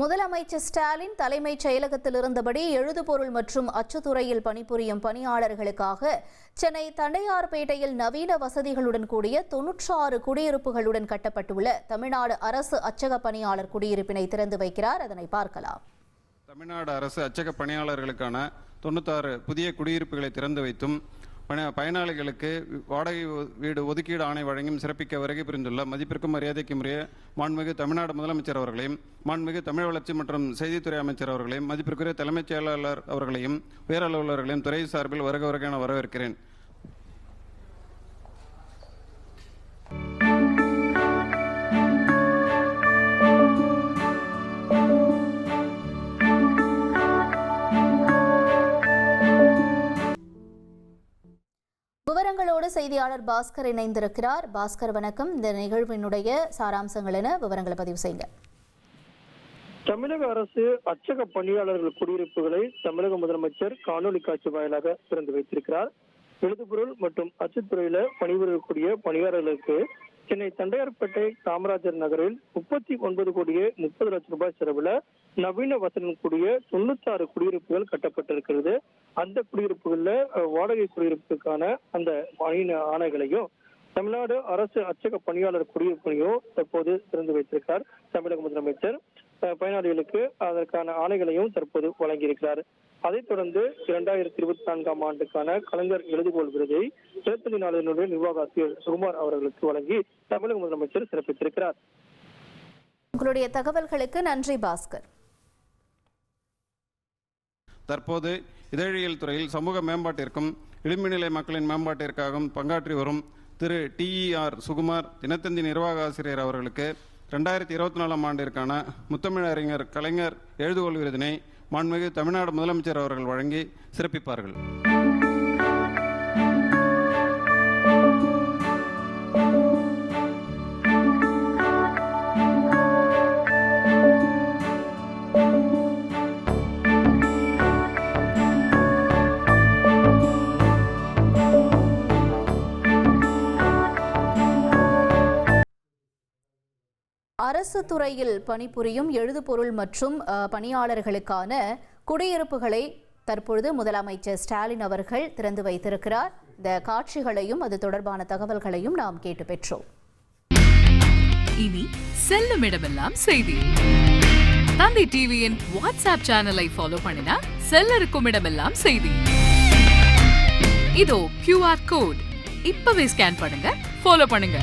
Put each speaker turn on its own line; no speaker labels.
முதலமைச்சர் ஸ்டாலின் தலைமைச் செயலகத்தில் இருந்தபடி எழுதுபொருள் மற்றும் அச்சுத்துறையில் பணிபுரியும் பணியாளர்களுக்காக சென்னை தண்டையார்பேட்டையில் நவீன வசதிகளுடன் கூடிய 96 குடியிருப்புகளுடன் கட்டப்பட்டுள்ள தமிழ்நாடு அரசு அச்சக பணியாளர் குடியிருப்பினை திறந்து வைக்கிறார். அதனை பார்க்கலாம்.
தமிழ்நாடு அரசு அச்சக பணியாளர்களுக்கான 96 புதிய குடியிருப்புகளை திறந்து வைத்தும் பயனாளிகளுக்கு வாடகை வீடு ஒதுக்கீடு ஆணை வழங்கியும் சிறப்பிக்க வருகை புரிந்துள்ள மதிப்பிற்கும் மரியாதைக்கும் உரிய மாண்புமிகு தமிழ்நாடு முதலமைச்சர் அவர்களையும், மாண்புமிகு தமிழ் வளர்ச்சி மற்றும் செய்தித்துறை அமைச்சர் அவர்களையும், மதிப்பிற்குரிய தலைமைச் செயலாளர் அவர்களையும், உயர் அலுவலர்களையும் துறை சார்பில் வருக என வரவேற்கிறேன்.
விவரங்களோடு செய்தியாளர் பாஸ்கர் இணைந்திருக்கிறார். பாஸ்கர், வணக்கம். இந்த நிகழ்வினுடைய சாராம்சங்கள் என விவரங்களை பதிவு செய்யுங்க.
தமிழக அரசு அச்சக பணியாளர்கள் குடியிருப்புகளை தமிழக முதலமைச்சர் காணொலி காட்சி வாயிலாக திறந்து வைத்திருக்கிறார். எழுதுபொருள் மற்றும் அச்சுத்துறையில பணிபுரியக்கூடிய பணியாளர்களுக்கு சென்னை தண்டையார்பேட்டை காமராஜர் நகரில் 39 கோடியே 30 லட்சம் ரூபாய் செலவுல நவீன வசதியுடன் கூடிய 96 குடியிருப்புகள் கட்டப்பட்டிருக்கிறது. அந்த குடியிருப்புகள்ல வாடகை குடியிருப்புக்கான அந்த ஆணைகளையும் தமிழ்நாடு அரசு அச்சக பணியாளர் குடியிருப்பையும் தற்போது திறந்து வைத்திருக்கிறார் தமிழக முதலமைச்சர். பயனாளிகளுக்கு அதற்கான ஆணைகளையும் தற்போது வழங்கியிருக்கிறார். அதைத் தொடர்ந்து 2024ஆம் ஆண்டுக்கான கலைஞர் எழுதுகோள் விருதை 24 நாளினுடைய நிர்வாக ஆசிரியர் சுகுமார் அவர்களுக்கு வழங்கி தமிழக முதலமைச்சர் சிறப்பித்திருக்கிறார்.
உங்களுடைய தகவல்களுக்கு நன்றி பாஸ்கர்.
தற்போது இதழியல் துறையில் சமூக மேம்பாட்டிற்கும் இளமைநிலை மக்களின் மேம்பாட்டிற்காகவும் பங்காற்றி வரும் திரு TER சுகுமார் தினத்தந்தி நிர்வாக ஆசிரியர் அவர்களுக்கு 2024ஆம் ஆண்டிற்கான முத்தமிழறிஞர் கலைஞர் எழுதுகோள் விருதினை மாண்புமிகு தமிழ்நாடு முதலமைச்சர் அவர்கள் வழங்கி சிறப்பிப்பார்கள்.
அரசு துறையில் பணிபுரியும் எழுதுபொருள் மற்றும் பணியாளர்களுக்கான குடியிருப்புகளை தற்பொழுது முதலமைச்சர் ஸ்டாலின் அவர்கள் திறந்து வைத்திருக்கிறார். இந்த காட்சிகளையும் அது தொடர்பான தகவல்களையும் நாம் கேட்டு பெற்றோம்.
இனி செல்லும் இடமெல்லாம் செய்தி. தந்தி டிவியின் வாட்ஸ்அப் சேனலை ஃபாலோ பண்ணினா செல்ல இருக்கும் இடமெல்லாம் செய்தி. இதோ QR கோட் இப்பவே ஸ்கேன் பண்ணுங்க, ஃபாலோ பண்ணுங்க.